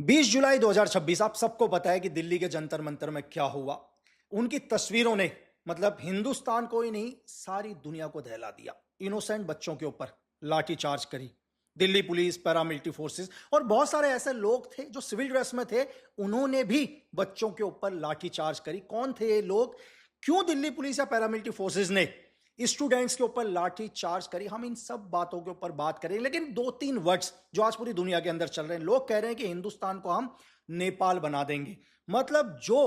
20 जुलाई 2026 आप सबको पता है कि दिल्ली के जंतर मंतर में क्या हुआ। उनकी तस्वीरों ने मतलब हिंदुस्तान को ही नहीं सारी दुनिया को दहला दिया। इनोसेंट बच्चों के ऊपर लाठी चार्ज करी दिल्ली पुलिस, पैरामिलिट्री फोर्सेस और बहुत सारे ऐसे लोग थे जो सिविल ड्रेस में थे, उन्होंने भी बच्चों के ऊपर लाठी चार्ज करी। कौन थे ये लोग, क्यों दिल्ली पुलिस या पैरामिलिट्री फोर्सेस ने स्टूडेंट्स के ऊपर लाठी चार्ज करी, हम इन सब बातों के ऊपर बात करेंगे। लेकिन दो तीन वर्ड्स जो आज पूरी दुनिया के अंदर चल रहे हैं, लोग कह रहे हैं कि हिंदुस्तान को हम नेपाल बना देंगे। मतलब जो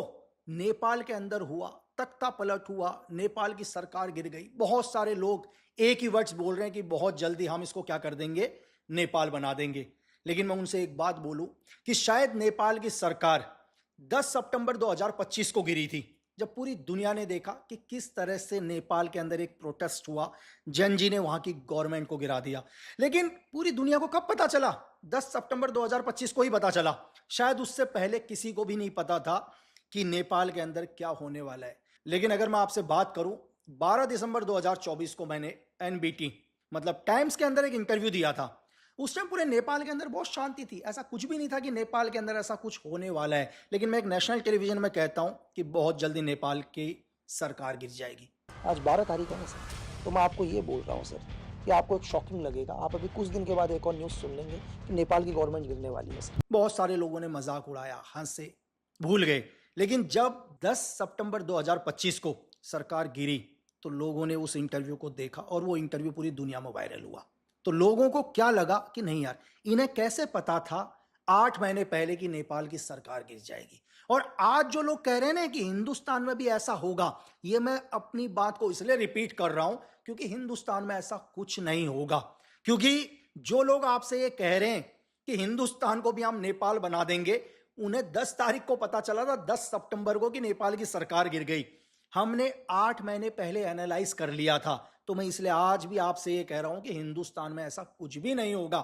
नेपाल के अंदर हुआ, तख्ता पलट हुआ, नेपाल की सरकार गिर गई। बहुत सारे लोग एक ही वर्ड्स बोल रहे हैं कि बहुत जल्दी हम इसको क्या कर देंगे, नेपाल बना देंगे। लेकिन मैं उनसे एक बात बोलूं कि शायद नेपाल की सरकार 10 सितंबर 2025 को गिरी थी, जब पूरी दुनिया ने देखा कि किस तरह से नेपाल के अंदर एक प्रोटेस्ट हुआ, जनजी ने वहां की गवर्नमेंट को गिरा दिया। लेकिन पूरी दुनिया को कब पता चला? 10 सितंबर 2025 को ही पता चला। शायद उससे पहले किसी को भी नहीं पता था कि नेपाल के अंदर क्या होने वाला है। लेकिन अगर मैं आपसे बात करूं, 12 दिसंबर 2024 को मैंने एनबीटी मतलब टाइम्स के अंदर एक इंटरव्यू दिया था। उस टाइम पूरे नेपाल के अंदर बहुत शांति थी, ऐसा कुछ भी नहीं था कि नेपाल के अंदर ऐसा कुछ होने वाला है। लेकिन मैं एक नेशनल टेलीविजन में कहता हूं कि बहुत जल्दी नेपाल की सरकार गिर जाएगी। आज 12 तारीख है ना सर, तो मैं आपको ये बोल रहा हूँ सर कि आपको एक शॉकिंग लगेगा। आप अभी कुछ दिन के बाद एक और न्यूज़ सुन लेंगे कि नेपाल की गवर्नमेंट गिरने वाली है सर। बहुत सारे लोगों ने मजाक उड़ाया, हंसे, भूल गए। लेकिन जब 10 सितंबर 2025 को सरकार गिरी तो लोगों ने उस इंटरव्यू को देखा और वो इंटरव्यू पूरी दुनिया में वायरल हुआ। तो लोगों को क्या लगा कि नहीं यार, इन्हें कैसे पता था 8 महीने पहले कि नेपाल की सरकार गिर जाएगी। और आज जो लोग कह रहे हैं ना कि हिंदुस्तान में भी ऐसा होगा, ये मैं अपनी बात को इसलिए रिपीट कर रहा हूं क्योंकि हिंदुस्तान में ऐसा कुछ नहीं होगा। क्योंकि जो लोग आपसे ये कह रहे हैं कि हिंदुस्तान को भी हम नेपाल बना देंगे, उन्हें 10 तारीख को पता चला था, 10 सितंबर को, कि नेपाल की सरकार गिर गई। हमने 8 महीने पहले एनालाइज कर लिया था। तो मैं इसलिए आज भी आपसे ये कह रहा हूं कि हिंदुस्तान में ऐसा कुछ भी नहीं होगा।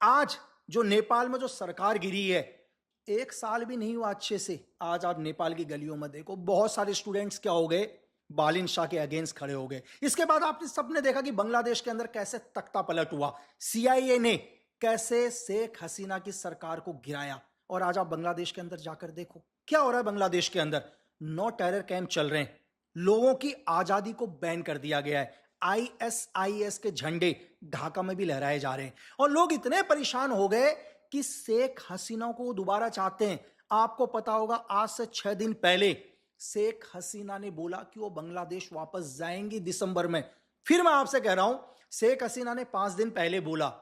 आज जो नेपाल में जो सरकार गिरी है, 1 साल भी नहीं हुआ अच्छे से। आज आप नेपाल की गलियों में देखो, बहुत सारे स्टूडेंट्स क्या हो गए, बालिन शाह के अगेंस्ट खड़े हो गए। इसके बाद आपने सबने देखा कि बांग्लादेश के अंदर कैसे तख्ता पलट हुआ, सीआईए ने कैसे शेख हसीना की सरकार को गिराया। और आज आप बांग्लादेश के अंदर जाकर देखो क्या हो रहा है। बांग्लादेश के अंदर नो टेरर कैंप चल रहे हैं, लोगों की आजादी को बैन कर दिया गया है, आईएसआईएस के झंडे ढाका में भी लहराए जा रहे हैं। और लोग इतने परेशान हो गए कि शेख हसीना को दोबारा चाहते हैं। आपको पता होगा, आज से 6 दिन पहले शेख हसीना ने बोला कि वो बांग्लादेश वापस जाएंगी दिसंबर में। फिर मैं आपसे कह रहा हूं, शेख हसीना ने 5 दिन पहले बोला।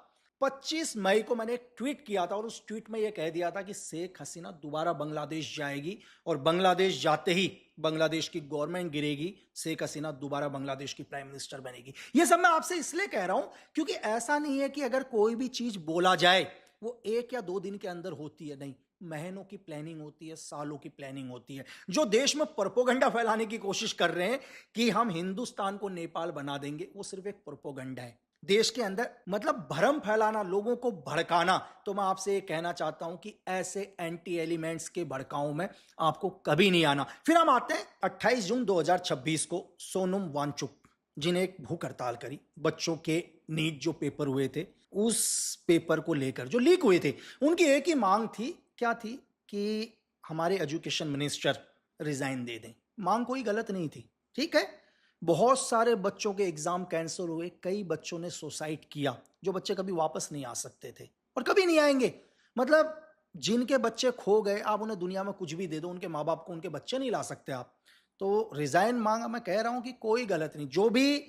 25 मई को मैंने एक ट्वीट किया था और उस ट्वीट में यह कह दिया था कि शेख हसीना दोबारा बांग्लादेश जाएगी और बांग्लादेश जाते ही बांग्लादेश की गवर्नमेंट गिरेगी, शेख हसीना दोबारा बांग्लादेश की प्राइम मिनिस्टर बनेगी। यह सब मैं आपसे इसलिए कह रहा हूं क्योंकि ऐसा नहीं है कि अगर कोई भी चीज बोला जाए वो 1 या 2 दिन के अंदर होती है। नहीं, महीनों की प्लानिंग होती है, सालों की प्लानिंग होती है। जो देश में प्रोपोगंडा फैलाने की कोशिश कर रहे हैं कि हम हिंदुस्तान को नेपाल बना देंगे, वो सिर्फ एक प्रोपोगंडा है। देश के अंदर मतलब भ्रम फैलाना, लोगों को भड़काना। तो मैं आपसे ये कहना चाहता हूं कि ऐसे एंटी एलिमेंट्स के भड़काओं में आपको कभी नहीं आना। फिर हम आते हैं 28 जून 2026 को सोनम वांगचुक, जिन्हें एक भूख हड़ताल करी बच्चों के नीट जो पेपर हुए थे, उस पेपर को लेकर जो लीक हुए थे। उनकी एक ही मांग थी, क्या थी, कि हमारे एजुकेशन मिनिस्टर रिजाइन दे दें। मांग कोई गलत नहीं थी, ठीक है। बहुत सारे बच्चों के एग्जाम कैंसिल हुए, कई बच्चों ने सुसाइड किया, जो बच्चे कभी वापस नहीं आ सकते थे और कभी नहीं आएंगे। मतलब जिनके बच्चे खो गए, आप उन्हें दुनिया में कुछ भी दे दो, उनके माँ बाप को उनके बच्चे नहीं ला सकते आप। तो रिजाइन मांगा, मैं कह रहा हूं कि कोई गलत नहीं। जो भी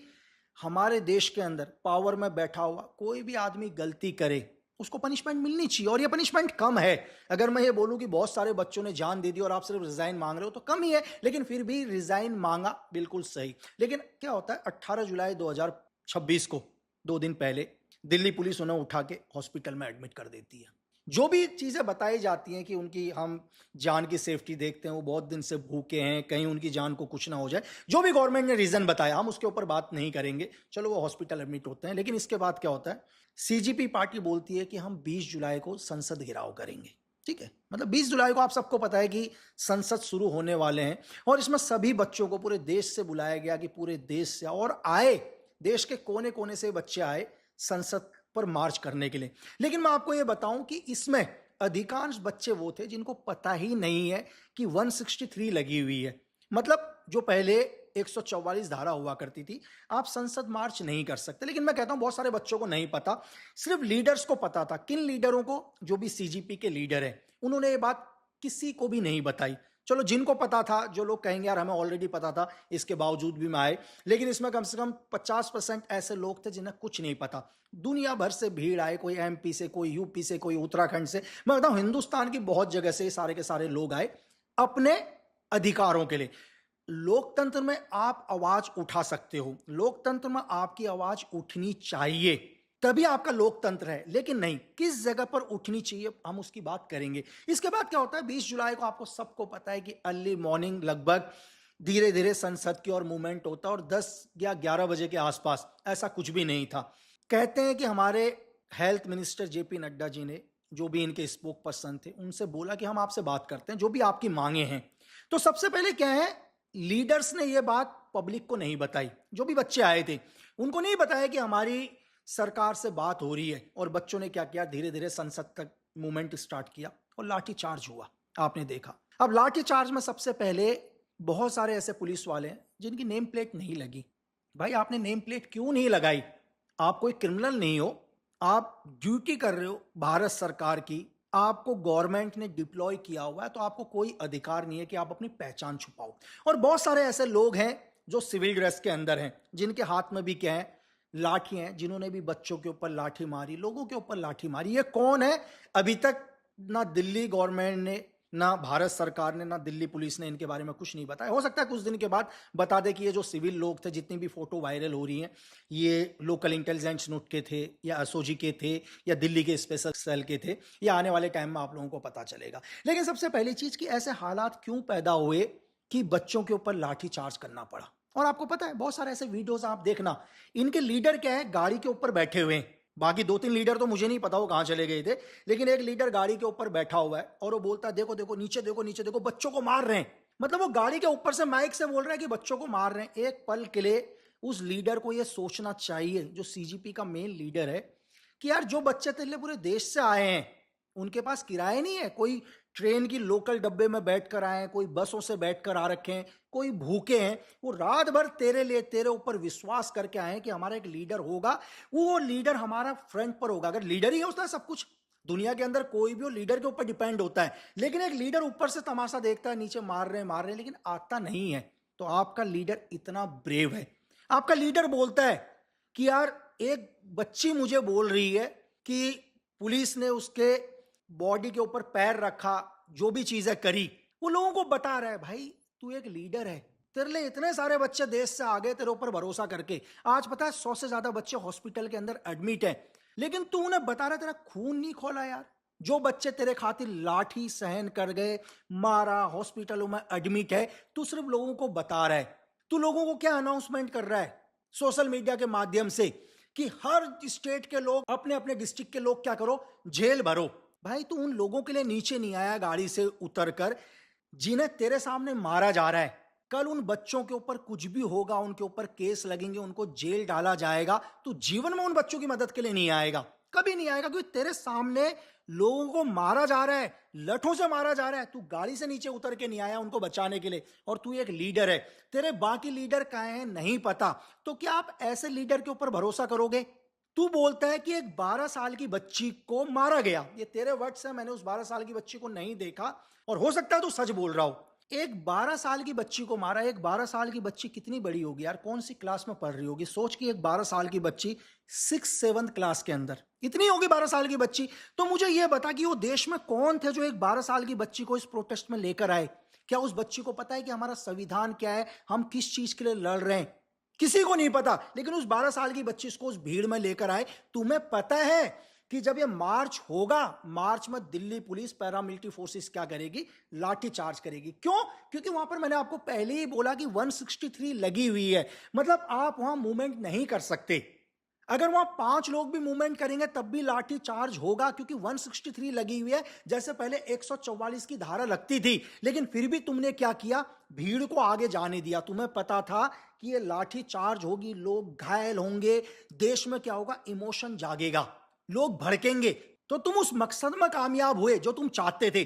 हमारे देश के अंदर पावर में बैठा हुआ कोई भी आदमी गलती करे, उसको पनिशमेंट मिलनी चाहिए। और ये पनिशमेंट कम है। अगर मैं ये बोलूं कि बहुत सारे बच्चों ने जान दे दी और आप सिर्फ रिजाइन मांग रहे हो, तो कम ही है। लेकिन फिर भी रिजाइन मांगा, बिल्कुल सही। लेकिन क्या होता है, 18 जुलाई 2026 को 2 दिन पहले दिल्ली पुलिस उन्हें उठा के हॉस्पिटल में एडमिट कर देती है। जो भी चीजें बताई जाती हैं कि उनकी हम जान की सेफ्टी देखते हैं, वो बहुत दिन से भूखे हैं, कहीं उनकी जान को कुछ ना हो जाए, जो भी गवर्नमेंट ने रीजन बताया, हम उसके ऊपर बात नहीं करेंगे। चलो, वो हॉस्पिटल एडमिट होते हैं। लेकिन इसके बाद क्या होता है, सीजीपी पार्टी बोलती है कि हम 20 जुलाई को संसद घेराव करेंगे। ठीक है, मतलब 20 जुलाई को आप सबको पता है कि संसद शुरू होने वाले हैं और इसमें सभी बच्चों को पूरे देश से बुलाया गया कि पूरे देश से और आए, देश के कोने कोने से बच्चे आए संसद पर मार्च करने के लिए। लेकिन मैं आपको यह बताऊं कि इसमें अधिकांश बच्चे वो थे जिनको पता ही नहीं है कि 163 लगी हुई है। मतलब जो पहले 144 धारा हुआ करती थी, आप संसद मार्च नहीं कर सकते। लेकिन मैं कहता हूं बहुत सारे बच्चों को नहीं पता, सिर्फ लीडर्स को पता था। किन लीडरों को? जो भी सीजीपी के लीडर हैं, उन्होंने ये बात किसी को भी नहीं बताई। चलो जिनको पता था, जो लोग कहेंगे यार हमें ऑलरेडी पता था, इसके बावजूद भी मैं आए, लेकिन इसमें कम से कम 50% ऐसे लोग थे जिन्हें कुछ नहीं पता। दुनिया भर से भीड़ आए, कोई एमपी से, कोई यूपी से, कोई उत्तराखंड से, मैं बताऊं हिंदुस्तान की बहुत जगह से सारे के सारे लोग आए अपने अधिकारों के लिए। लोकतंत्र में आप आवाज उठा सकते हो, लोकतंत्र में आपकी आवाज उठनी चाहिए, तभी आपका लोकतंत्र है। लेकिन नहीं, किस जगह पर उठनी चाहिए हम उसकी बात करेंगे। इसके बाद क्या होता है, 20 जुलाई को आपको सबको पता है कि अर्ली मॉर्निंग लगभग धीरे धीरे संसद की ओर मूवमेंट होता है, और 10 या 11 बजे के आसपास ऐसा कुछ भी नहीं था। कहते हैं कि हमारे health minister JP Nadda ji ने, जो भी इनके स्पोक पर्सन थे, उनसे बोला कि हम आपसे बात करते हैं, जो भी आपकी मांगे हैं। तो सबसे पहले क्या है, लीडर्स ने यह बात पब्लिक को नहीं बताई। जो भी बच्चे आए थे उनको नहीं बताया कि हमारी सरकार से बात हो रही है। और बच्चों ने क्या किया, धीरे धीरे संसद तक मूवमेंट स्टार्ट किया और लाठी चार्ज हुआ, आपने देखा। अब लाठी चार्ज में सबसे पहले बहुत सारे ऐसे पुलिस वाले हैं जिनकी नेम प्लेट नहीं लगी। भाई आपने नेम प्लेट क्यों नहीं लगाई? आप कोई क्रिमिनल नहीं हो, आप ड्यूटी कर रहे हो भारत सरकार की, आपको गवर्नमेंट ने डिप्लॉय किया हुआ है, तो आपको कोई अधिकार नहीं है कि आप अपनी पहचान छुपाओ। और बहुत सारे ऐसे लोग हैं जो सिविल ड्रेस के अंदर हैं, जिनके हाथ में भी क्या है, लाठी हैं, जिन्होंने भी बच्चों के ऊपर लाठी मारी, लोगों के ऊपर लाठी मारी। ये कौन है? अभी तक ना दिल्ली गवर्नमेंट ने, ना भारत सरकार ने, ना दिल्ली पुलिस ने इनके बारे में कुछ नहीं बताया। हो सकता है कुछ दिन के बाद बता दे कि ये जो सिविल लोग थे, जितनी भी फोटो वायरल हो रही हैं, ये लोकल इंटेलिजेंस नोट के थे, या एसओजी के थे, या दिल्ली के स्पेशल सेल के थे। या आने वाले टाइम में आप लोगों को पता चलेगा। लेकिन सबसे पहली चीज कि ऐसे हालात क्यों पैदा हुए कि बच्चों के ऊपर लाठी चार्ज करना पड़ा। और आपको पता है बहुत सारे ऐसे वीडियोस आप देखना, इनके लीडर क्या है, गाड़ी के ऊपर बैठे हुए हैं। बाकी 2-3 लीडर तो मुझे नहीं पता वो कहां चले गए थे, लेकिन एक लीडर गाड़ी के ऊपर बैठा हुआ है और वो बोलता है देखो देखो नीचे देखो नीचे देखो, बच्चों को मार रहे हैं। मतलब वो गाड़ी के ऊपर से माइक से बोल रहा है कि बच्चों को मार रहे हैं। एक पल के लिए उस लीडर को ये सोचना चाहिए, जो सीजीपी का मेन लीडर है, कि यार जो बच्चे तेरे लिए पूरे देश से आए हैं, उनके पास किराए नहीं है, कोई ट्रेन की लोकल डब्बे में बैठकर आए हैं, कोई बसों से बैठकर आ रखे हैं, कोई भूखे हैं, वो रात भर तेरे लिए, तेरे ऊपर विश्वास करके आए हैं कि हमारा एक लीडर होगा, वो लीडर हमारा फ्रंट पर होगा। अगर लीडर ही होता है सब कुछ, दुनिया के अंदर कोई भी हो लीडर के ऊपर डिपेंड होता है, लेकिन एक लीडर ऊपर से तमाशा देखता है, नीचे मार रहे हैं, लेकिन आता नहीं है। तो आपका लीडर इतना ब्रेव है, आपका लीडर बोलता है कि यार एक बच्ची मुझे बोल रही है कि पुलिस ने उसके बॉडी के ऊपर पैर रखा, जो भी चीजें करी, वो लोगों को बता रहा है। भाई तू एक लीडर है, तेरे लिए इतने सारे बच्चे देश से आ गए तेरे ऊपर भरोसा करके। आज पता है 100 से ज्यादा बच्चे हॉस्पिटल के अंदर एडमिट है, लेकिन तू उन्हें बता रहा है तेरा खून नहीं खोला यार। जो बच्चे तेरे खातिर लाठी सहन कर गए, मारा, हॉस्पिटलों में एडमिट है, तू सिर्फ लोगों को बता रहा है। तू लोगों को क्या अनाउंसमेंट कर रहा है सोशल मीडिया के माध्यम से कि हर स्टेट के लोग, अपने अपने डिस्ट्रिक्ट के लोग क्या करो, जेल भरो। भाई तू उन लोगों के लिए नीचे नहीं आया गाड़ी से उतरकर जिन्हें तेरे सामने मारा जा रहा है। कल उन बच्चों के ऊपर कुछ भी होगा, उनके ऊपर केस लगेंगे, उनको जेल डाला जाएगा, तो जीवन में उन बच्चों की मदद के लिए नहीं आएगा, कभी नहीं आएगा। क्योंकि तेरे सामने लोगों को मारा जा रहा है, लठों से मारा जा रहा है, तू गाड़ी से नीचे उतर के नहीं आया उनको बचाने के लिए। और तू एक लीडर है, तेरे बाकी लीडर कहाँ हैं नहीं पता, तो क्या आप ऐसे लीडर के ऊपर भरोसा करोगे? तू बोलता है कि एक 12 साल की बच्ची को मारा गया, ये तेरे वर्ड्स हैं, मैंने उस 12 साल की बच्ची को नहीं देखा, और हो सकता है तू सच बोल रहा हो। एक 12 साल की बच्ची को मारा। एक 12 साल की बच्ची कितनी बड़ी होगी यार, कौन सी क्लास में पढ़ रही होगी? सोच कि एक 12 साल की बच्ची 6-7 क्लास के अंदर इतनी होगी 12 साल की बच्ची। तो मुझे यह बता कि वो देश में कौन थे जो एक 12 साल की बच्ची को इस प्रोटेस्ट में लेकर आए? क्या उस बच्ची को पता है कि हमारा संविधान क्या है, हम किस चीज के लिए लड़ रहे हैं? किसी को नहीं पता। लेकिन उस 12 साल की बच्ची को उस भीड़ में लेकर आए। तुम्हें पता है कि जब ये मार्च होगा, मार्च में दिल्ली पुलिस, पैरामिलिट्री फोर्सेस क्या करेगी? लाठी चार्ज करेगी। क्यों? क्योंकि वहां पर मैंने आपको पहले ही बोला कि 163 लगी हुई है, मतलब आप वहां मूवमेंट नहीं कर सकते। अगर वहां 5 लोग भी मूवमेंट करेंगे तब भी लाठी चार्ज होगा, क्योंकि 163 लगी हुई है। जैसे पहले 144 की धारा लगती थी, लेकिन फिर भी तुमने क्या किया? भीड़ को आगे जाने दिया। तुम्हें पता था कि ये लाठी चार्ज होगी, लोग घायल होंगे, देश में क्या होगा, इमोशन जागेगा, लोग भड़केंगे। तो तुम उस मकसद में कामयाब हुए जो तुम चाहते थे।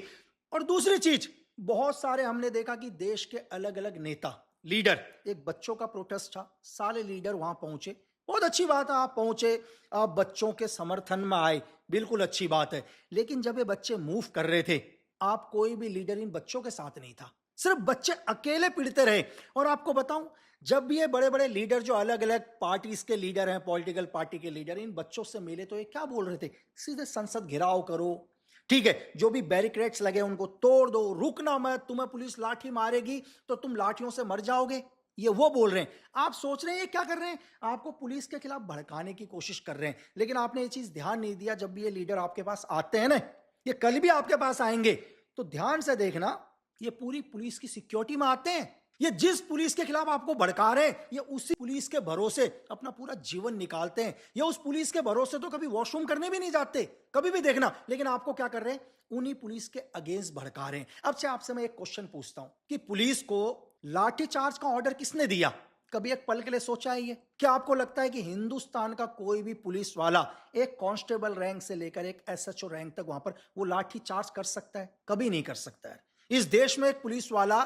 और दूसरी चीज, बहुत सारे हमने देखा कि देश के अलग अलग नेता, लीडर, एक बच्चों का प्रोटेस्ट था, सारे लीडर वहां पहुंचे, बहुत अच्छी बात है, आप पहुंचे, आप बच्चों के समर्थन में आए, बिल्कुल अच्छी बात है। लेकिन जब ये बच्चे मूव कर रहे थे, आप कोई भी लीडर इन बच्चों के साथ नहीं था, सिर्फ बच्चे अकेले पीड़ते रहे। और आपको बताऊं, जब भी ये बड़े बड़े लीडर जो अलग अलग पार्टीज के लीडर हैं, पॉलिटिकल पार्टी के लीडर, इन बच्चों से मिले तो ये क्या बोल रहे थे, सीधे संसद घेराव करो, ठीक है, जो भी बैरिकेड्स लगे उनको तोड़ दो, रुकना मत, तुम्हें पुलिस लाठी मारेगी तो तुम लाठियों से मर जाओगे, ये वो बोल रहे हैं। आप सोच रहे हैं ये क्या कर रहे हैं, आपको पुलिस के खिलाफ भड़काने की कोशिश कर रहे हैं। लेकिन आपने ये चीज ध्यान नहीं दिया, जब भी ये लीडर आपके पास आते हैं ना, ये कल भी आपके पास आएंगे, तो ध्यान से देखना, ये पूरी पुलिस की सिक्योरिटी में आते हैं। ये जिस पुलिस के खिलाफ आपको भड़का रहे हैं, ये उसी पुलिस के भरोसे अपना पूरा जीवन निकालते हैं। ये उस पुलिस के भरोसे तो कभी वॉशरूम करने भी नहीं जाते, कभी भी देखना। लेकिन आपको क्या कर रहे हैं, उन्हीं पुलिस के अगेंस्ट भड़का रहे हैं। अब से आपसे मैं एक क्वेश्चन पूछता हूं कि पुलिस को लाठीचार्ज का ऑर्डर किसने दिया? कभी एक पल के लिए सोचा है ये? क्या आपको लगता है कि हिंदुस्तान का कोई भी पुलिस वाला एक कांस्टेबल रैंक से लेकर एक एसएचओ रैंक तक वहां पर वो लाठीचार्ज कर सकता है? कभी नहीं कर सकता है। इस देश में एक पुलिस वाला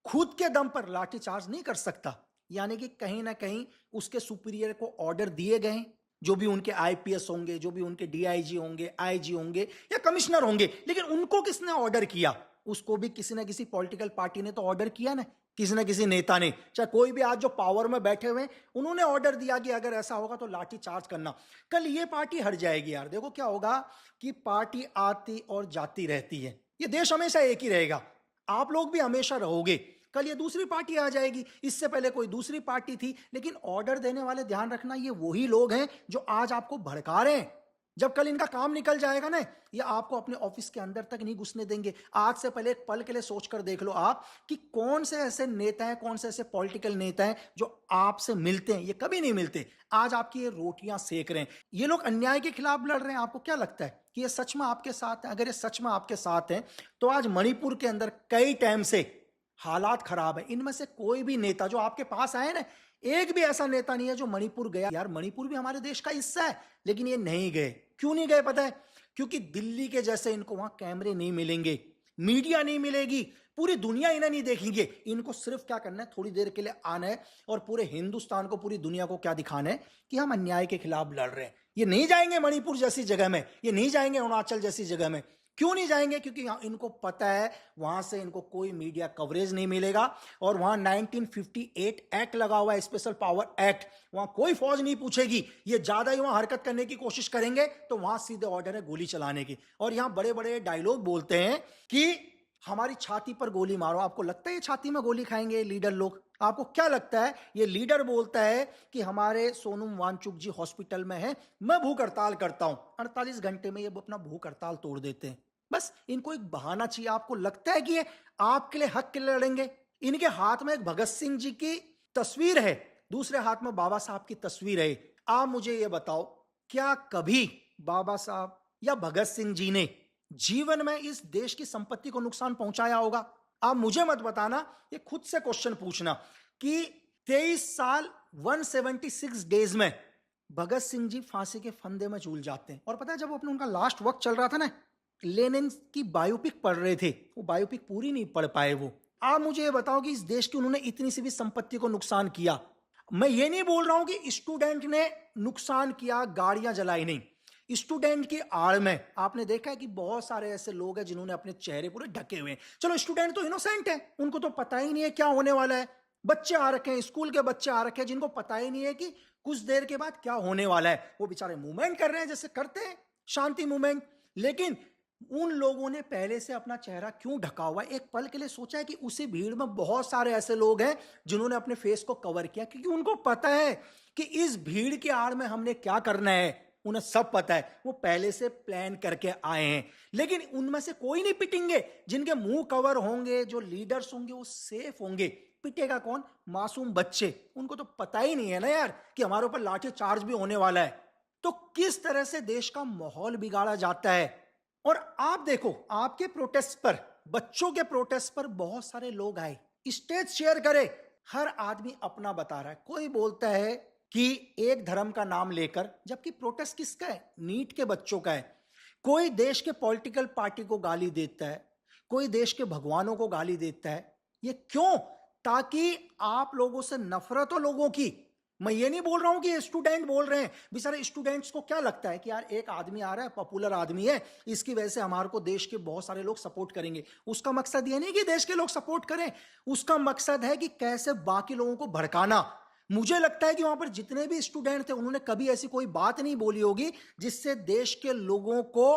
खुद के दम पर लाठीचार्ज नहीं कर सकता, यानी कि कहीं ना कहीं उसके सुपीरियर को ऑर्डर दिए गए, जो भी उनके आईपीएस होंगे, जो भी उनके डीआईजी होंगे, आईजी होंगे या कमिश्नर होंगे। लेकिन उनको किसने ऑर्डर किया? उसको भी किसी ना किसी पॉलिटिकल पार्टी ने तो ऑर्डर किया ना, किसी ना किसी नेता ने, चाहे कोई भी आज जो पावर में बैठे हुए हैं, उन्होंने ऑर्डर दिया कि अगर ऐसा होगा तो लाठी चार्ज करना। कल ये पार्टी हट जाएगी यार, देखो क्या होगा कि पार्टी आती और जाती रहती है, ये देश हमेशा एक ही रहेगा, आप लोग भी हमेशा रहोगे। कल ये दूसरी पार्टी आ जाएगी, इससे पहले कोई दूसरी पार्टी थी, लेकिन ऑर्डर देने वाले, ध्यान रखना, ये वही लोग हैं जो आज आपको भड़का रहे हैं। जब कल इनका काम निकल जाएगा ना, ये आपको अपने ऑफिस के अंदर तक नहीं घुसने देंगे। आज से पहले एक पल के लिए सोचकर देख लो आप कि कौन से ऐसे नेता हैं, कौन से ऐसे पॉलिटिकल नेता हैं जो आपसे मिलते हैं। ये कभी नहीं मिलते। आज आपकी ये रोटियां सेक रहे हैं, ये लोग अन्याय के खिलाफ लड़ रहे हैं। आपको क्या लगता है कि ये सच में आपके साथ है? अगर ये सच में आपके साथ है तो आज मणिपुर के अंदर कई टाइम से हालात खराब है। इनमें से कोई भी नेता जो आपके पास आए ना, एक भी ऐसा नेता नहीं है जो मणिपुर गया। यार मणिपुर भी हमारे देश का हिस्सा है, लेकिन ये नहीं गए। क्यों नहीं गए पता है? क्योंकि दिल्ली के जैसे इनको वहां कैमरे नहीं मिलेंगे, मीडिया नहीं मिलेगी, पूरी दुनिया इन्हें नहीं देखेंगे। इनको सिर्फ क्या करना है, थोड़ी देर के लिए आना है और पूरे हिंदुस्तान को, पूरी दुनिया को क्या दिखाना है कि हम अन्याय के खिलाफ लड़ रहे हैं। ये नहीं जाएंगे मणिपुर जैसी जगह में, ये नहीं जाएंगे अरुणाचल जैसी जगह में। क्यों नहीं जाएंगे? क्योंकि इनको पता है वहां से इनको कोई मीडिया कवरेज नहीं मिलेगा। और वहां 1958 एक्ट लगा हुआ है, स्पेशल पावर एक्ट, वहां कोई फौज नहीं पूछेगी। ये ज्यादा ही वहां हरकत करने की कोशिश करेंगे तो वहां सीधे ऑर्डर है गोली चलाने की। और यहां बड़े बड़े डायलॉग बोलते हैं कि हमारी छाती पर गोली मारो। आपको लगता है ये छाती में गोली खाएंगे लीडर लोग? आपको क्या लगता है? ये लीडर बोलता है कि हमारे सोनम वांगचुक जी हॉस्पिटल में है, मैं भूख हड़ताल करता हूं। 48 घंटे में ये अपना भूख हड़ताल तोड़ देते हैं। बस इनको एक बहाना चाहिए। आपको लगता है कि ये आपके लिए, हक के लिए लड़ेंगे? इनके हाथ में एक भगत सिंह जी की तस्वीर है, दूसरे हाथ में बाबा साहब की तस्वीर है। आप मुझे ये बताओ, क्या कभी बाबा साहब या भगत सिंह जी ने जीवन में इस देश की संपत्ति को नुकसान पहुंचाया होगा? आप मुझे मत बताना, ये खुद से क्वेश्चन पूछना कि 23 साल 176 डेज में भगत सिंह जी फांसी के फंदे में झूल जाते हैं। और पता है, जब अपने उनका लास्ट वक्त चल रहा था ना, लेनिन की बायोपिक पढ़ रहे थे, वो बायोपिक पूरी नहीं पढ़ पाए वो। आप मुझे ये बताओ कि इस देश की उन्होंने इतनी सी भी संपत्ति को नुकसान किया? मैं ये नहीं बोल रहा हूं कि स्टूडेंट ने नुकसान किया, गाड़ियां जलाई नहीं। स्टूडेंट की आड़ में आपने देखा है कि बहुत सारे ऐसे लोग हैं जिन्होंने अपने चेहरे पूरे ढके हुए हैं। चलो स्टूडेंट तो इनोसेंट है, उनको तो पता ही नहीं है क्या होने वाला है। बच्चे आ रखे हैं, स्कूल के बच्चे आ रखे हैं जिनको पता ही नहीं है कि कुछ देर के बाद क्या होने वाला है। वो बेचारे मूवमेंट कर रहे हैं जैसे करते हैं शांति मूवमेंट। लेकिन उन लोगों ने पहले से अपना चेहरा क्यों ढका हुआ है? एक पल के लिए सोचा है कि उसी भीड़ में बहुत सारे ऐसे लोग हैं जिन्होंने अपने फेस को कवर किया, क्योंकि उनको पता है कि इस भीड़ के आड़ में हमने क्या करना है। उन्हें सब पता है, वो पहले से प्लान करके आए हैं। लेकिन उनमें से कोई नहीं पिटेंगे। जिनके मुंह कवर होंगे, जो लीडर्स होंगे, वो सेफ होंगे। पिटेगा कौन? मासूम बच्चे। उनको तो पता ही नहीं है ना यार कि हमारे ऊपर लाठी चार्ज भी होने वाला है। तो किस तरह से देश का माहौल बिगाड़ा जाता है। और आप देखो, आपके प्रोटेस्ट पर, बच्चों के प्रोटेस्ट पर बहुत सारे लोग आए, स्टेज शेयर करे, हर आदमी अपना बता रहा है। कोई बोलता है कि एक धर्म का नाम लेकर, जबकि प्रोटेस्ट किसका है? नीट के बच्चों का है। कोई देश के पॉलिटिकल पार्टी को गाली देता है, कोई देश के भगवानों को गाली देता है। ये क्यों? ताकि आप लोगों से नफरत हो लोगों की। मैं ये नहीं बोल रहा हूं कि ये स्टूडेंट बोल रहे हैं, बेचारे स्टूडेंट्स को क्या लगता है कि यार एक आदमी आ रहा है, पॉपुलर आदमी है, इसकी वजह से हमारे को देश के बहुत सारे लोग सपोर्ट करेंगे। उसका मकसद ये नहीं कि देश के लोग सपोर्ट करें, उसका मकसद है कि कैसे बाकी लोगों को भड़काना। मुझे लगता है कि वहां पर जितने भी स्टूडेंट थे उन्होंने कभी ऐसी कोई बात नहीं बोली होगी जिससे देश के लोगों को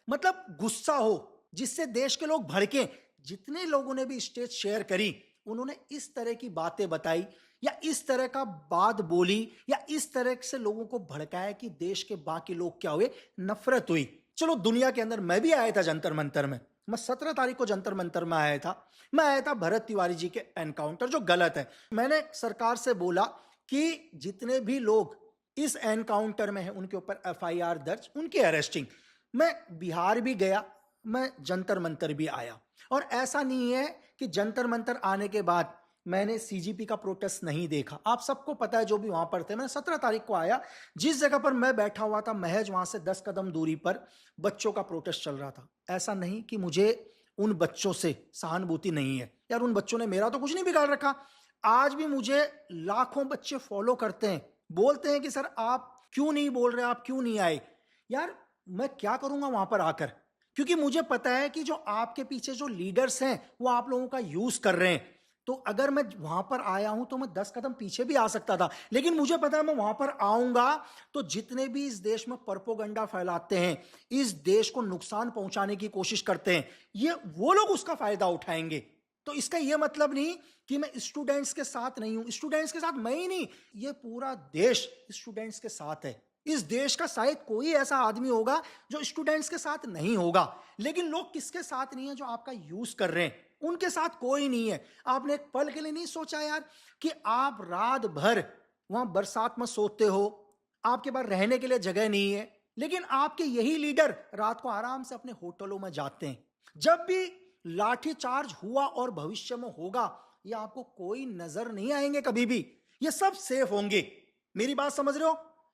मतलब गुस्सा हो, जिससे देश के लोग भड़के। जितने लोगों ने भी स्टेज शेयर करी उन्होंने इस तरह की बातें बताई या इस तरह का बात बोली या इस तरह से लोगों को भड़काया कि देश के बाकी लोग क्या हुए, नफरत हुई। चलो दुनिया के अंदर मैं भी आया था जंतर मंतर में, मैं 17 तारीख को जंतर मंतर में आया था। मैं आया था भरत तिवारी जी के एनकाउंटर, जो गलत है। मैंने सरकार से बोला कि जितने भी लोग इस एनकाउंटर में हैं उनके ऊपर एफआईआर दर्ज, उनकी अरेस्टिंग। मैं बिहार भी गया, मैं जंतर मंतर भी आया। और ऐसा नहीं है कि जंतर मंतर आने के बाद मैंने सीजीपी का प्रोटेस्ट नहीं देखा। आप सबको पता है जो भी वहां पर थे। मैं 17 तारीख को आया, जिस जगह पर मैं बैठा हुआ था महज वहां से 10 कदम दूरी पर बच्चों का प्रोटेस्ट चल रहा था। ऐसा नहीं कि मुझे उन बच्चों से सहानुभूति नहीं है, यार उन बच्चों ने मेरा तो कुछ नहीं बिगाड़ रखा। आज भी मुझे लाखों बच्चे फॉलो करते हैं, बोलते हैं कि सर आप क्यों नहीं बोल रहे, आप क्यों नहीं आए। यार मैं क्या करूंगा वहां पर आकर, क्योंकि मुझे पता है कि जो आपके पीछे जो लीडर्स हैं वो आप लोगों का यूज कर रहे हैं। तो अगर मैं वहां पर आया हूं तो मैं 10 कदम पीछे भी आ सकता था, लेकिन मुझे पता है मैं वहां पर आऊंगा तो जितने भी इस देश में प्रोपेगेंडा फैलाते हैं, इस देश को नुकसान पहुंचाने की कोशिश करते हैं, ये वो लोग उसका फायदा उठाएंगे। तो इसका यह मतलब नहीं कि मैं स्टूडेंट्स के साथ नहीं हूं। स्टूडेंट्स के साथ मैं ही नहीं, ये पूरा देश स्टूडेंट्स के साथ है। इस देश का शायद कोई ऐसा आदमी होगा जो स्टूडेंट्स के साथ नहीं होगा, लेकिन लोग किसके साथ नहीं है? जो आपका यूज कर रहे हैं उनके साथ कोई नहीं है। आपने एक पल के लिए नहीं सोचा यार कि आप रात भर वहां बरसात में सोते हो, आपके पास रहने के लिए जगह नहीं है, लेकिन आपके यही लीडर रात को आराम से अपने होटलों में जाते हैं। जब भी लाठी चार्ज हुआ और भविष्य में होगा, ये आपको कोई नजर नहीं आएंगे कभी भी। ये सब सेफ होंगे। मेरी बात समझ रहे हो?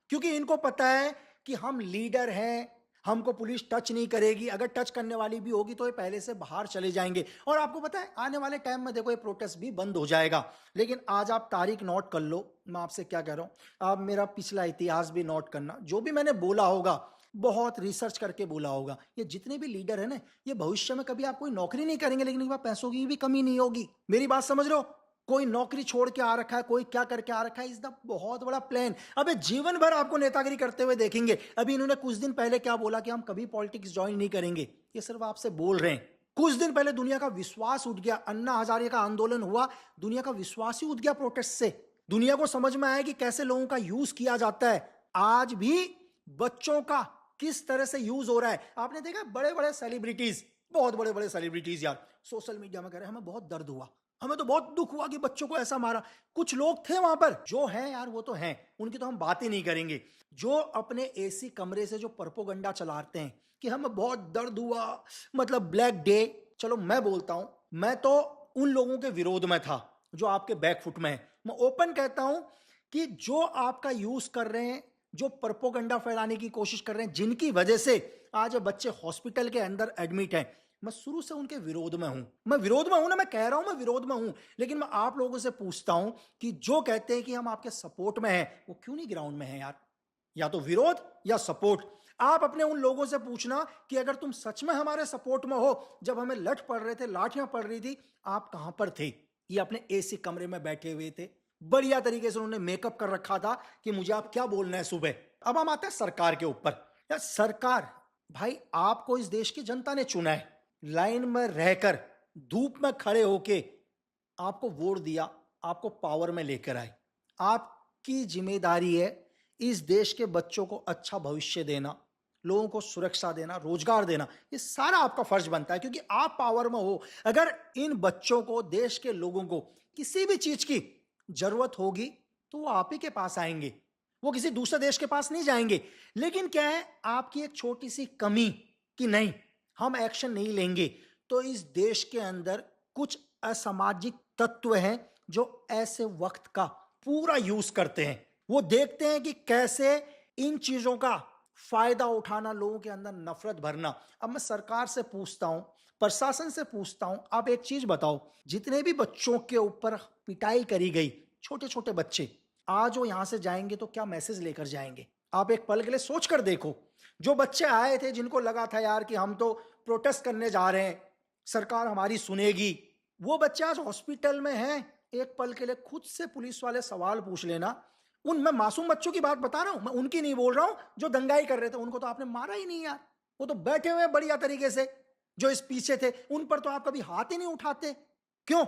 क्योंकि इनको पता है कि हम लीडर हैं, हमको पुलिस टच नहीं करेगी। अगर टच करने वाली भी होगी तो ये पहले से बाहर चले जाएंगे। और आपको पता है आने वाले टाइम में देखो ये प्रोटेस्ट भी बंद हो जाएगा। लेकिन आज आप तारीख नोट कर लो, मैं आपसे क्या कह रहा हूं, आप मेरा पिछला इतिहास भी नोट करना। जो भी मैंने बोला होगा बहुत रिसर्च करके बोला होगा। ये जितने भी लीडर है ना, ये भविष्य में कभी आप कोई नौकरी नहीं करेंगे, लेकिन इनके पास पैसों की भी कमी नहीं होगी। मेरी बात समझ रहे हो? कोई नौकरी छोड़ के आ रखा है, कोई क्या करके आ रखा है, इस द बहुत बड़ा प्लान। अबे जीवन भर आपको नेतागिरी करते हुए देखेंगे। अभी इन्होंने कुछ दिन पहले क्या बोला कि हम कभी पॉलिटिक्स ज्वाइन नहीं करेंगे। ये सिर्फ आपसे बोल रहे हैं। कुछ दिन पहले दुनिया का विश्वास उठ गया, अन्ना हजारे का आंदोलन हुआ, दुनिया का विश्वास ही उठ गया प्रोटेस्ट से। दुनिया को समझ में आया कि कैसे लोगों का यूज किया जाता है। आज भी बच्चों का किस तरह से यूज हो रहा है। आपने देखा बड़े बड़े सेलिब्रिटीज, बहुत बड़े बड़े सेलिब्रिटीज यार सोशल मीडिया में कह रहे हैं हमें बहुत दर्द हुआ, हमें तो बहुत दुख हुआ कि बच्चों को ऐसा मारा। कुछ लोग थे वहां पर जो हैं यार, वो तो हैं, उनकी तो हम बात ही नहीं करेंगे। जो अपने एसी कमरे से जो प्रोपेगेंडा चलाते हैं कि हमें बहुत दर्द हुआ, मतलब ब्लैक डे। चलो मैं बोलता हूं, मैं तो उन लोगों के विरोध में था जो आपके बैकफुट में है। मैं ओपन कहता हूं कि जो आपका यूज कर रहे हैं, जो प्रोपेगेंडा फैलाने की कोशिश कर रहे हैं, जिनकी वजह से आज बच्चे हॉस्पिटल के अंदर एडमिट हैं, मैं शुरू से उनके विरोध में हूं। मैं विरोध में हूं ना, मैं कह रहा हूं मैं विरोध में हूं। लेकिन मैं आप लोगों से पूछता हूं कि जो कहते हैं कि हम आपके सपोर्ट में हैं, वो क्यों नहीं ग्राउंड में हैं यार? या तो विरोध या सपोर्ट। आप अपने उन लोगों से पूछना कि अगर तुम सच में हमारे सपोर्ट में हो, जब हमें लठ पड़ रहे थे, लाठियां पड़ रही थी, आप कहां पर थे? ये अपने एसी कमरे में बैठे हुए थे, बढ़िया तरीके से उन्होंने मेकअप कर रखा था कि मुझे आप क्या बोलना है सुबह। अब हम आते हैं सरकार के ऊपर। यार सरकार, भाई आपको इस देश की जनता ने चुना है, लाइन में रहकर धूप में खड़े होके आपको वोट दिया, आपको पावर में लेकर आए। आपकी जिम्मेदारी है इस देश के बच्चों को अच्छा भविष्य देना, लोगों को सुरक्षा देना, रोजगार देना। ये सारा आपका फर्ज बनता है क्योंकि आप पावर में हो। अगर इन बच्चों को, देश के लोगों को किसी भी चीज की जरूरत होगी तो वो आप ही के पास आएंगे, वो किसी दूसरे देश के पास नहीं जाएंगे। लेकिन क्या है, आपकी एक छोटी सी कमी कि नहीं हम एक्शन नहीं लेंगे, तो इस देश के अंदर कुछ असामाजिक तत्व हैं जो ऐसे वक्त का पूरा यूज करते हैं। वो देखते हैं कि कैसे इन चीजों का फायदा उठाना, लोगों के अंदर नफरत भरना। अब मैं सरकार से पूछता हूं, प्रशासन से पूछता हूं, आप एक चीज बताओ, जितने भी बच्चों के ऊपर पिटाई करी गई, छोटे छोटे बच्चे, आज वो यहां से जाएंगे तो क्या मैसेज लेकर जाएंगे? आप एक पल के लिए सोच कर देखो। जो बच्चे आए थे, जिनको लगा था यार कि हम तो प्रोटेस्ट करने जा रहे हैं, सरकार हमारी सुनेगी, वो बच्चे आज हॉस्पिटल में हैं। एक पल के लिए खुद से पुलिस वाले सवाल पूछ लेना। मैं मासूम बच्चों की बात बता रहा हूं, मैं उनकी नहीं बोल रहा हूं जो दंगाई कर रहे थे। उनको तो आपने मारा ही नहीं यार, वो तो बैठे हुए हैं बढ़िया तरीके से। जो इस पीछे थे उन पर तो आप कभी हाथ ही नहीं उठाते। क्यों?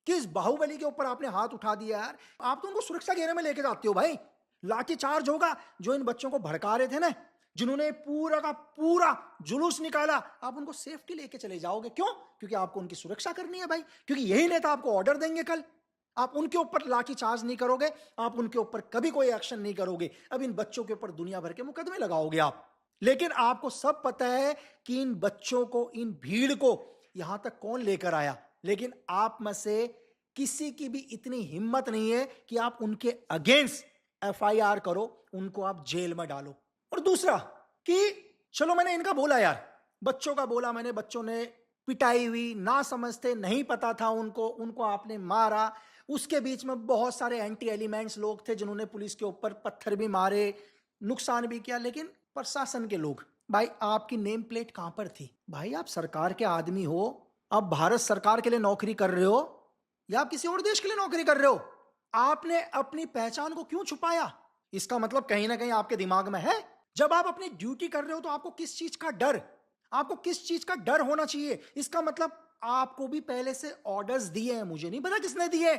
किस बाहुबली के ऊपर आपने हाथ उठा दिया यार? आप तो उनको सुरक्षा घेरे में लेके जाते हो भाई। लाठी चार्ज होगा। जो इन बच्चों को भड़का रहे थे ना, जिन्होंने पूरा का पूरा जुलूस निकाला, आप उनको सेफ्टी लेके चले जाओगे। क्यों? क्योंकि आपको उनकी सुरक्षा करनी है भाई, क्योंकि यही नेता आपको ऑर्डर देंगे कल। आप उनके ऊपर लाठी चार्ज नहीं करोगे, आप उनके ऊपर कभी कोई एक्शन नहीं करोगे। अब इन बच्चों के ऊपर दुनिया भर के मुकदमे लगाओगे आप। लेकिन आपको सब पता है कि इन बच्चों को, इन भीड़ को यहां तक कौन लेकर आया। लेकिन आप में से किसी की भी इतनी हिम्मत नहीं है कि आप उनके अगेंस्ट एफआईआर करो, उनको आप जेल में डालो। और दूसरा कि चलो मैंने इनका बोला यार, बच्चों का बोला मैंने, बच्चों ने पिटाई हुई, ना समझते, नहीं पता था उनको आपने मारा। उसके बीच में बहुत सारे एंटी एलिमेंट्स लोग थे जिन्होंने पुलिस के ऊपर पत्थर भी मारे, नुकसान भी किया। लेकिन प्रशासन के लोग, भाई आपकी नेम प्लेट कहां पर थी? भाई आप सरकार के आदमी हो, आप भारत सरकार के लिए नौकरी कर रहे हो या आप किसी और देश के लिए नौकरी कर रहे हो? आपने अपनी पहचान को क्यों छुपाया? इसका मतलब कहीं ना कहीं आपके दिमाग में है। जब आप अपनी ड्यूटी कर रहे हो तो आपको किस चीज का डर, आपको किस चीज का डर होना चाहिए? इसका मतलब आपको भी पहले से ऑर्डर्स दिए हैं, मुझे नहीं पता किसने दिए,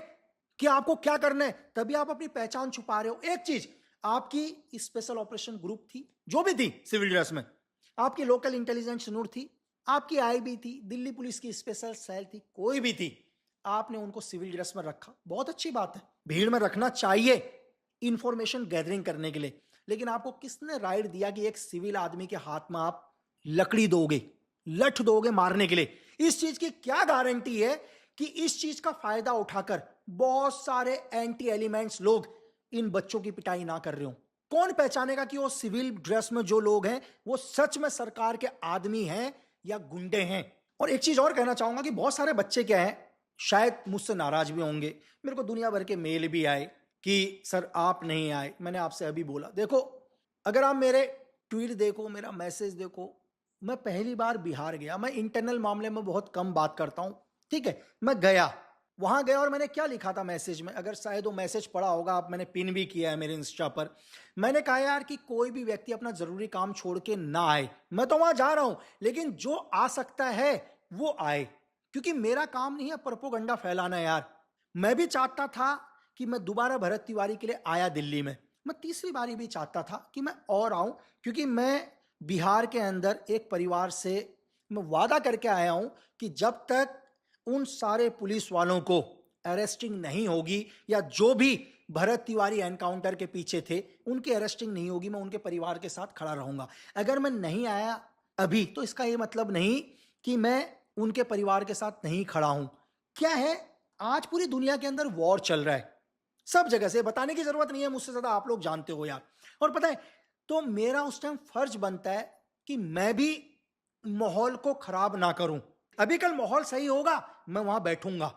कि आपको क्या करना है, तभी आप अपनी पहचान छुपा रहे हो। एक चीज, आपकी स्पेशल ऑपरेशन ग्रुप थी, जो भी थी सिविल ड्रेस में, आपकी लोकल इंटेलिजेंस यूनिट थी, आपकी आईबी थी, दिल्ली पुलिस की स्पेशल सेल थी, कोई भी थी, आपने उनको सिविल ड्रेस में रखा। बहुत अच्छी बात है, भीड़ में रखना चाहिए इंफॉर्मेशन गैदरिंग करने के लिए। लेकिन आपको किसने राइट दिया कि एक सिविल आदमी के हाथ में आप लकड़ी दोगे, लठ दोगे मारने के लिए? इस चीज की क्या गारंटी है कि इस चीज का फायदा उठाकर बहुत सारे एंटी एलिमेंट्स लोग इन बच्चों की पिटाई ना कर रहे हो? कौन पहचानेगा कि वो सिविल ड्रेस में जो लोग हैं वो सच में सरकार के आदमी हैं या गुंडे हैं? और एक चीज और कहना चाहूंगा कि बहुत सारे बच्चे क्या है, शायद मुझसे नाराज भी होंगे, मेरे को दुनिया भर के मेल भी आए कि सर आप नहीं आए। मैंने आपसे अभी बोला, देखो अगर आप मेरे ट्वीट देखो, मेरा मैसेज देखो, मैं पहली बार बिहार गया। मैं इंटरनल मामले में बहुत कम बात करता हूं, ठीक है। मैं गया, वहां गया और मैंने क्या लिखा था मैसेज में, अगर शायद वो मैसेज पढ़ा होगा आप, मैंने पिन भी किया है मेरे इंस्टा पर। मैंने कहा यार कि कोई भी व्यक्ति अपना जरूरी काम छोड़ के ना आए। मैं तो वहां जा रहा हूं, लेकिन जो आ सकता है वो आए, क्योंकि मेरा काम नहीं है प्रोपोगंडा फैलाना यार। मैं भी चाहता था कि मैं दोबारा भरत तिवारी के लिए आया दिल्ली में, मैं तीसरी बारी भी चाहता था कि मैं और आऊं, क्योंकि मैं बिहार के अंदर एक परिवार से मैं वादा करके आया हूं कि जब तक उन सारे पुलिस वालों को अरेस्टिंग नहीं होगी, या जो भी भरत तिवारी एनकाउंटर के पीछे थे उनकी अरेस्टिंग नहीं होगी, मैं उनके परिवार के साथ खड़ा रहूंगा। अगर मैं नहीं आया अभी तो इसका ये मतलब नहीं कि मैं उनके परिवार के साथ नहीं खड़ा हूं। क्या है, आज पूरी दुनिया के अंदर वॉर चल रहा है, सब जगह से, बताने की जरूरत नहीं है, मुझसे ज्यादा आप लोग जानते हो यार। और पता है, तो मेरा उस टाइम फर्ज बनता है कि मैं भी माहौल को खराब ना करूं। अभी कल माहौल सही होगा, मैं वहां बैठूंगा।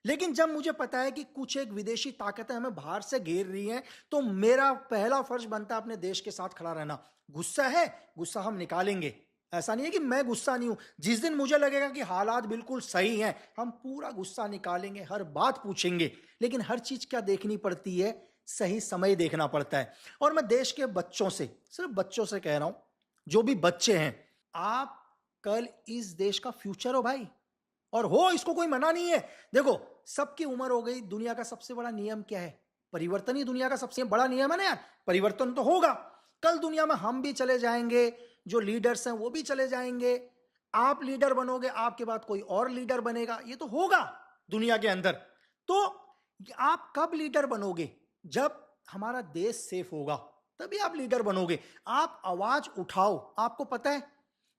लेकिन जब मुझे पता है कि कुछ एक विदेशी ताकतें हमें बाहर से घेर रही हैं, तो मेरा पहला फर्ज बनता है अपने देश के साथ खड़ा रहना। गुस्सा है, गुस्सा हम निकालेंगे, ऐसा नहीं है कि मैं गुस्सा नहीं हूं। जिस दिन मुझे लगेगा कि हालात बिल्कुल सही हैं, हम पूरा गुस्सा निकालेंगे, हर बात पूछेंगे। लेकिन हर चीज क्या देखनी पड़ती है, सही समय देखना पड़ता है। और मैं देश के बच्चों से, सिर्फ बच्चों से कह रहा हूं, जो भी बच्चे हैं, आप कल इस देश का फ्यूचर हो भाई, और हो, इसको कोई मना नहीं है। देखो सबकी उम्र हो गई, दुनिया का सबसे बड़ा नियम क्या है? परिवर्तन ही दुनिया का सबसे बड़ा नियम है ना यार। परिवर्तन तो होगा, कल दुनिया में हम भी चले जाएंगे, जो लीडर्स हैं वो भी चले जाएंगे, आप लीडर बनोगे, आपके बाद कोई और लीडर बनेगा, ये तो होगा दुनिया के अंदर। तो आप कब लीडर बनोगे? जब हमारा देश सेफ होगा, तभी आप लीडर बनोगे। आप आवाज उठाओ। आपको पता है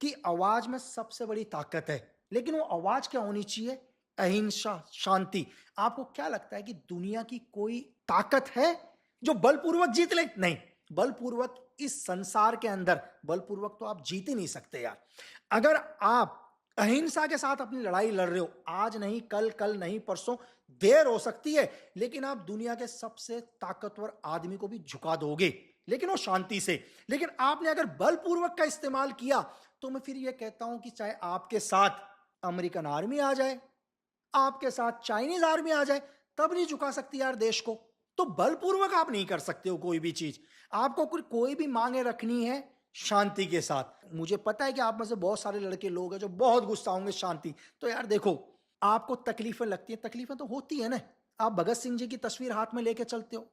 कि आवाज में सबसे बड़ी ताकत है, लेकिन वो आवाज क्या होनी चाहिए? अहिंसा, शांति। आपको क्या लगता है कि दुनिया की कोई ताकत है जो बलपूर्वक जीत ले? नहीं, बलपूर्वक इस संसार के अंदर बलपूर्वक तो आप जीत ही नहीं सकते यार। अगर आप अहिंसा के साथ अपनी लड़ाई लड़ रहे हो, आज नहीं कल, कल नहीं परसों, देर हो सकती है, लेकिन आप दुनिया के सबसे ताकतवर आदमी को भी झुका दोगे, लेकिन वो शांति से। लेकिन आपने अगर बलपूर्वक का इस्तेमाल किया तो मैं फिर यह कहता हूं कि चाहे आपके साथ अमेरिकन आर्मी आ जाए, आपके साथ चाइनीज आर्मी आ जाए, तब नहीं झुका सकती यार देश को। तो बलपूर्वक आप नहीं कर सकते हो कोई भी चीज। आपको कोई भी मांगे रखनी है शांति के साथ। मुझे पता है कि आप में से बहुत सारे लड़के लोग हैं जो बहुत गुस्सा होंगे शांति। तो यार देखो, आपको तकलीफें लगती हैं, तकलीफें तो होती है ना। आप भगत सिंह जी की तस्वीर हाथ में लेके चलते हो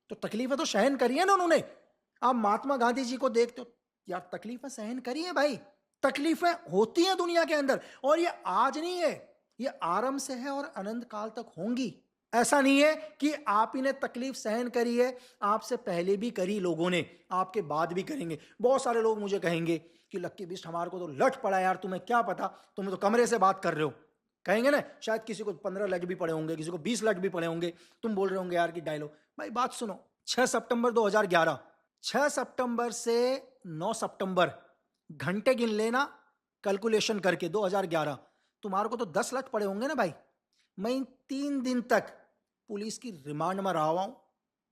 तो तकलीफें तो सहन करी है ना उन्होंने। आप महात्मा गांधी जी को देखते हो, यार तकलीफें सहन करी है भाई। तकलीफें होती हैं दुनिया के अंदर, और ये आज नहीं है, ये आरंभ से है और अनंत काल तक होंगी। ऐसा नहीं है कि आप ही ने तकलीफ सहन करी है, आपसे पहले भी करी लोगों ने, आपके बाद भी करेंगे। बहुत सारे लोग मुझे कहेंगे कि लक्की बिस्ट हमारे को तो लट पड़ा यार, तुम्हें क्या पता, तुम तो कमरे से बात कर रहे हो। कहेंगे ना, शायद किसी को 15 लट भी पड़े होंगे, किसी को 20 लट भी पड़े होंगे, तुम बोल रहे होंगे यार की डायलॉग। भाई बात सुनो, 6 सितंबर 2011, 6 सितंबर से 9 सितंबर, घंटे गिन लेना कैलकुलेशन करके 2011, तुम्हारे को तो 10 लट पड़े होंगे ना भाई। मैं इन 3 दिन तक पुलिस की रिमांड में रहा हूं।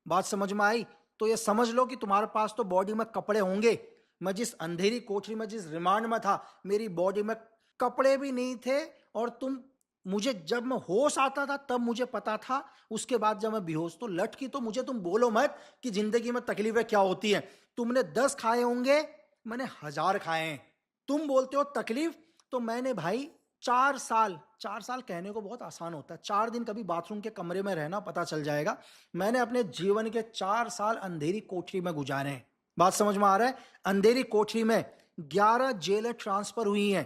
बात समझ में आई? तो ये समझ लो कि तुम्हारे पास तो बॉडी में कपड़े होंगे। मैं जिस अंधेरी कोठरी में, जिस रिमांड में था, मेरी बॉडी में कपड़े भी नहीं थे। और तुम, मुझे जब मैं होश आता था तब मुझे पता था, उसके बाद जब मैं बेहोश, तो लट की तो मुझे तुम बोलो मत कि जिंदगी में तकलीफें क्या होती हैं। तुमने 10 खाए होंगे, मैंने 1000 खाए हैं। तुम बोलते हो तकलीफ, तो मैंने भाई 4 साल, 4 साल कहने को बहुत आसान होता है, 4 दिन कभी बाथरूम के कमरे में रहना पता चल जाएगा। मैंने अपने जीवन के 4 साल अंधेरी कोठरी में गुजारे हैं। बात समझ में आ रहा है? अंधेरी कोठरी में 11 जेलें ट्रांसफर हुई हैं।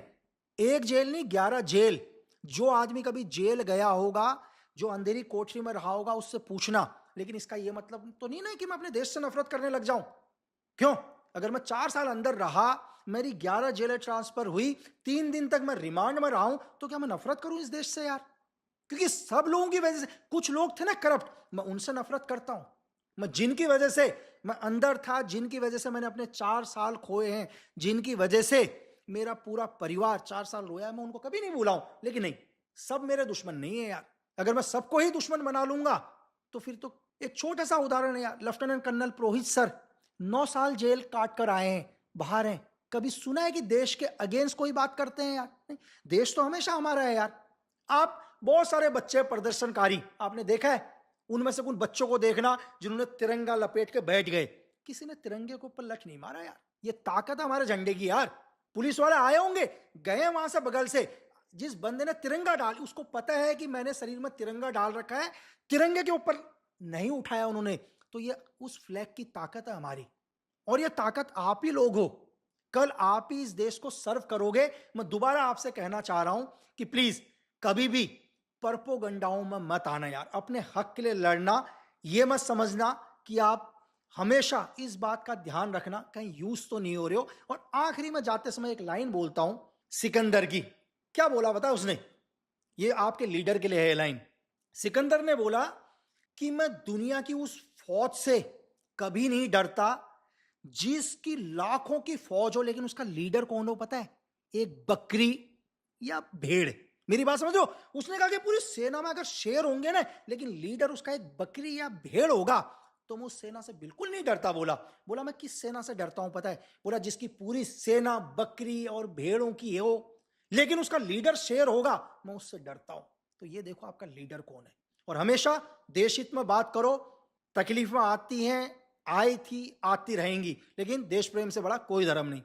एक जेल नहीं, 11 जेल। जो आदमी कभी जेल गया होगा, जो अंधेरी कोठरी में रहा होगा, उससे पूछना। लेकिन इसका यह मतलब तो नहीं ना कि मैं अपने देश से नफरत करने लग जाऊं। क्यों? अगर मैं 4 साल अंदर रहा, मेरी 11 जेलें ट्रांसफर हुई, 3 दिन तक मैं रिमांड में रहा हूं, तो क्या मैं नफरत करूं इस देश से यार? क्योंकि सब लोगों की वजह से, कुछ लोग थे ना करप्ट, मैं उनसे नफरत करता हूं। मैं जिनकी वजह से मैं अंदर था, जिनकी वजह से मैंने अपने 4 साल खोए हैं, जिनकी वजह से मेरा पूरा परिवार 4 साल रोया है, मैं उनको कभी नहीं भूला हूं। लेकिन नहीं, सब मेरे दुश्मन नहीं है यार। अगर मैं सबको ही दुश्मन बना लूंगा तो फिर तो, एक छोटा सा उदाहरण है यार, लेफ्टिनेंट कर्नल पुरोहित सर 9 साल जेल काट कर आए हैं, बाहर हैं। कभी सुना है कि देश के अगेंस्ट कोई बात करते हैं यार? नहीं, देश तो हमेशा हमारा है यार। आप बहुत सारे बच्चे प्रदर्शनकारी आपने देखा है, उनमें से कुछ बच्चों को देखना जिन्होंने तिरंगा लपेट के बैठ गए। किसी ने तिरंगे के ऊपर लठ नहीं मारा यार। ये ताकत है हमारे झंडे की यार। पुलिस वाले आए होंगे, गए वहां से बगल से, जिस बंदे ने तिरंगा डाल, उसको पता है कि मैंने शरीर में तिरंगा डाल रखा है, तिरंगे के ऊपर नहीं उठाया उन्होंने। तो ये उस फ्लैग की ताकत है हमारी, और ये ताकत आप ही लोग हो। कल आप ही इस देश को सर्व करोगे। मैं दोबारा आपसे कहना चाह रहा हूं कि प्लीज कभी भी परपोगंडाओं में मत आना यार। अपने हक के लिए लड़ना, यह मत समझना कि आप, हमेशा इस बात का ध्यान रखना कहीं यूज तो नहीं हो रहे हो। और आखिरी में जाते समय एक लाइन बोलता हूं सिकंदर की। क्या बोला बता उसने? ये आपके लीडर के लिए है लाइन। सिकंदर ने बोला कि मैं दुनिया की उस फौज से कभी नहीं डरता जिसकी लाखों की फौज हो, लेकिन उसका लीडर कौन हो पता है? एक बकरी या भेड़। मेरी बात समझो? उसने कहा कि पूरी सेना में अगर शेर होंगे ना, लेकिन लीडर उसका एक बकरी या भेड़ होगा, तो मैं उस सेना से बिल्कुल नहीं डरता। बोला मैं किस सेना से डरता हूं पता है? बोला जिसकी पूरी सेना बकरी और भेड़ों की हो, लेकिन उसका लीडर शेर होगा, मैं उससे डरता हूं। तो ये देखो आपका लीडर कौन है। और हमेशा देश हित में बात करो। तकलीफें आती हैं, आई थी, आती रहेंगी, लेकिन देश प्रेम से बड़ा कोई धर्म नहीं।